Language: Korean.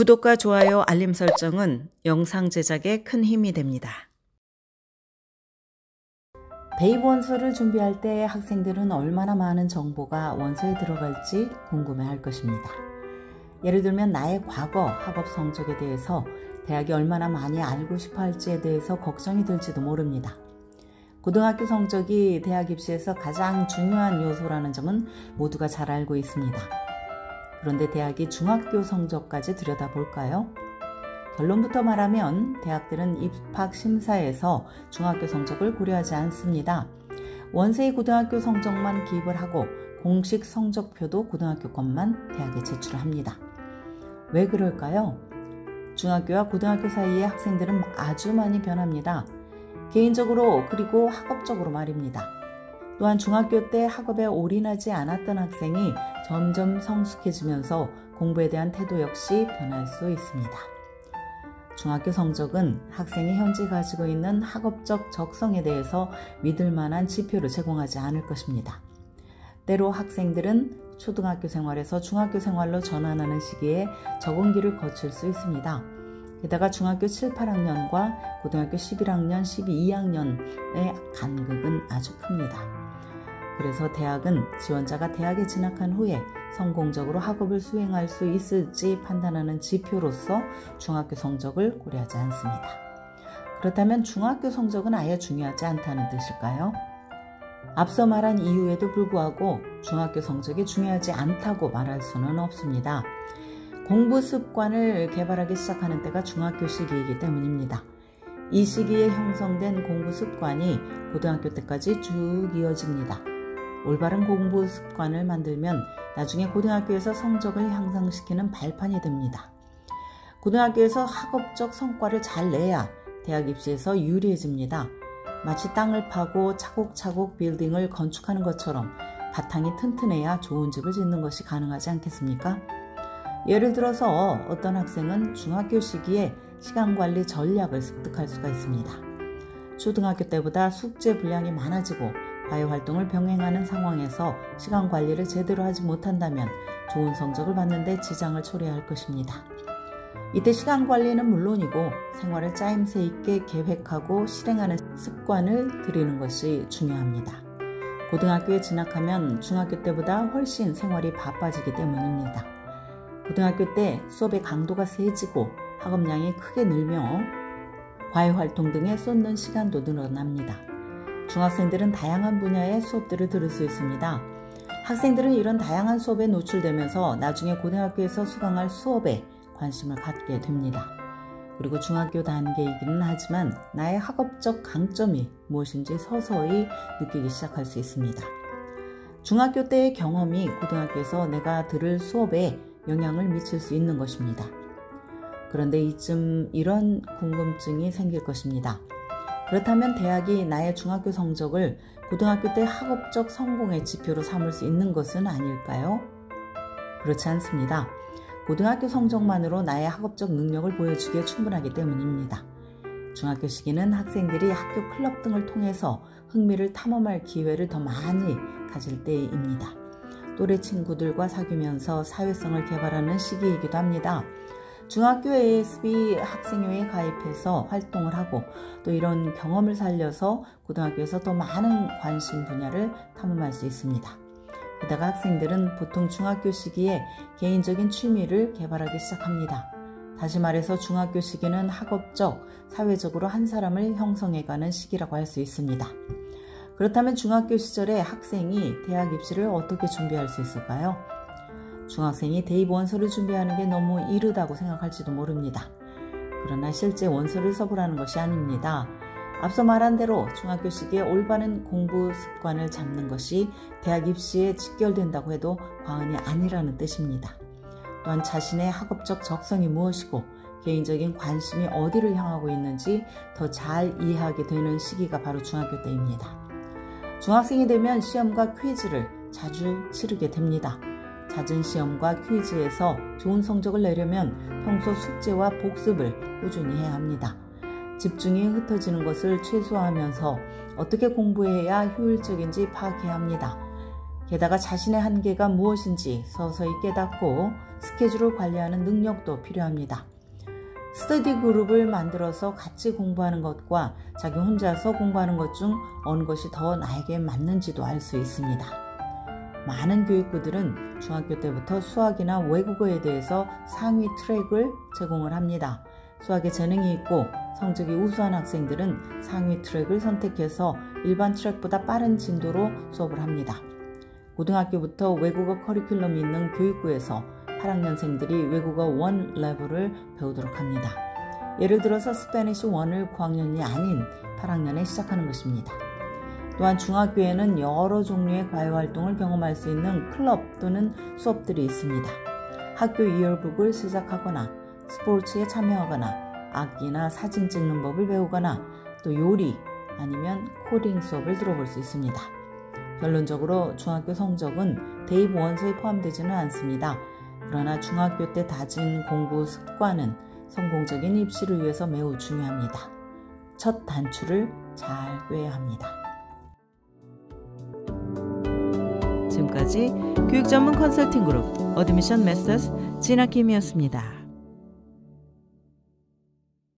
구독과 좋아요, 알림 설정은 영상 제작에 큰 힘이 됩니다. 대입 원서를 준비할 때 학생들은 얼마나 많은 정보가 원서에 들어갈지 궁금해할 것입니다. 예를 들면 나의 과거 학업 성적에 대해서 대학이 얼마나 많이 알고 싶어 할지에 대해서 걱정이 될지도 모릅니다. 고등학교 성적이 대학 입시에서 가장 중요한 요소라는 점은 모두가 잘 알고 있습니다. 그런데 대학이 중학교 성적까지 들여다볼까요? 결론부터 말하면 대학들은 입학 심사에서 중학교 성적을 고려하지 않습니다. 원세의 고등학교 성적만 기입을 하고 공식 성적표도 고등학교 것만 대학에 제출합니다. 왜 그럴까요? 중학교와 고등학교 사이의 학생들은 아주 많이 변합니다. 개인적으로 그리고 학업적으로 말입니다. 또한 중학교 때 학업에 올인하지 않았던 학생이 점점 성숙해지면서 공부에 대한 태도 역시 변할 수 있습니다. 중학교 성적은 학생이 현재 가지고 있는 학업적 적성에 대해서 믿을 만한 지표를 제공하지 않을 것입니다. 때로 학생들은 초등학교 생활에서 중학교 생활로 전환하는 시기에 적응기를 거칠 수 있습니다. 게다가 중학교 7, 8학년과 고등학교 11학년, 12학년의 간극은 아주 큽니다. 그래서 대학은 지원자가 대학에 진학한 후에 성공적으로 학업을 수행할 수 있을지 판단하는 지표로서 중학교 성적을 고려하지 않습니다. 그렇다면 중학교 성적은 아예 중요하지 않다는 뜻일까요? 앞서 말한 이유에도 불구하고 중학교 성적이 중요하지 않다고 말할 수는 없습니다. 공부 습관을 개발하기 시작하는 때가 중학교 시기이기 때문입니다. 이 시기에 형성된 공부 습관이 고등학교 때까지 쭉 이어집니다. 올바른 공부 습관을 만들면 나중에 고등학교에서 성적을 향상시키는 발판이 됩니다. 고등학교에서 학업적 성과를 잘 내야 대학 입시에서 유리해집니다. 마치 땅을 파고 차곡차곡 빌딩을 건축하는 것처럼 바탕이 튼튼해야 좋은 집을 짓는 것이 가능하지 않겠습니까? 예를 들어서 어떤 학생은 중학교 시기에 시간관리 전략을 습득할 수가 있습니다. 초등학교 때보다 숙제 분량이 많아지고 과외활동을 병행하는 상황에서 시간 관리를 제대로 하지 못한다면 좋은 성적을 받는 데 지장을 초래할 것입니다. 이때 시간 관리는 물론이고 생활을 짜임새 있게 계획하고 실행하는 습관을 들이는 것이 중요합니다. 고등학교에 진학하면 중학교 때보다 훨씬 생활이 바빠지기 때문입니다. 고등학교 때 수업의 강도가 세지고 학업량이 크게 늘며 과외활동 등에 쏟는 시간도 늘어납니다. 중학생들은 다양한 분야의 수업들을 들을 수 있습니다. 학생들은 이런 다양한 수업에 노출되면서 나중에 고등학교에서 수강할 수업에 관심을 갖게 됩니다. 그리고 중학교 단계이기는 하지만 나의 학업적 강점이 무엇인지 서서히 느끼기 시작할 수 있습니다. 중학교 때의 경험이 고등학교에서 내가 들을 수업에 영향을 미칠 수 있는 것입니다. 그런데 이쯤 이런 궁금증이 생길 것입니다. 그렇다면 대학이 나의 중학교 성적을 고등학교 때 학업적 성공의 지표로 삼을 수 있는 것은 아닐까요? 그렇지 않습니다. 고등학교 성적만으로 나의 학업적 능력을 보여주기에 충분하기 때문입니다. 중학교 시기는 학생들이 학교 클럽 등을 통해서 흥미를 탐험할 기회를 더 많이 가질 때입니다. 또래 친구들과 사귀면서 사회성을 개발하는 시기이기도 합니다. 중학교 ASB 학생회에 가입해서 활동을 하고 또 이런 경험을 살려서 고등학교에서 더 많은 관심 분야를 탐험할 수 있습니다. 게다가 학생들은 보통 중학교 시기에 개인적인 취미를 개발하기 시작합니다. 다시 말해서 중학교 시기는 학업적, 사회적으로 한 사람을 형성해가는 시기라고 할 수 있습니다. 그렇다면 중학교 시절에 학생이 대학 입시를 어떻게 준비할 수 있을까요? 중학생이 대입 원서를 준비하는 게 너무 이르다고 생각할지도 모릅니다. 그러나 실제 원서를 써보라는 것이 아닙니다. 앞서 말한 대로 중학교 시기에 올바른 공부 습관을 잡는 것이 대학 입시에 직결된다고 해도 과언이 아니라는 뜻입니다. 또한 자신의 학업적 적성이 무엇이고 개인적인 관심이 어디를 향하고 있는지 더 잘 이해하게 되는 시기가 바로 중학교 때입니다. 중학생이 되면 시험과 퀴즈를 자주 치르게 됩니다. 잦은 시험과 퀴즈에서 좋은 성적을 내려면 평소 숙제와 복습을 꾸준히 해야 합니다. 집중이 흩어지는 것을 최소화하면서 어떻게 공부해야 효율적인지 파악해야 합니다. 게다가 자신의 한계가 무엇인지 서서히 깨닫고 스케줄을 관리하는 능력도 필요합니다. 스터디 그룹을 만들어서 같이 공부하는 것과 자기 혼자서 공부하는 것 중 어느 것이 더 나에게 맞는지도 알 수 있습니다. 많은 교육부들은 중학교 때부터 수학이나 외국어에 대해서 상위 트랙을 제공을 합니다. 수학에 재능이 있고 성적이 우수한 학생들은 상위 트랙을 선택해서 일반 트랙보다 빠른 진도로 수업을 합니다. 고등학교부터 외국어 커리큘럼이 있는 교육부에서 8학년생들이 외국어 1 레벨을 배우도록 합니다. 예를 들어서 스페니쉬 1을 9학년이 아닌 8학년에 시작하는 것입니다. 또한 중학교에는 여러 종류의 과외활동을 경험할 수 있는 클럽 또는 수업들이 있습니다. 학교 이어북을 시작하거나 스포츠에 참여하거나 악기나 사진 찍는 법을 배우거나 또 요리 아니면 코딩 수업을 들어볼 수 있습니다. 결론적으로 중학교 성적은 대입 원서에 포함되지는 않습니다. 그러나 중학교 때 다진 공부 습관은 성공적인 입시를 위해서 매우 중요합니다. 첫 단추를 잘 꿰야 합니다. 지금까지 교육 전문 컨설팅 그룹 어드미션 메서스 진아킴이었습니다.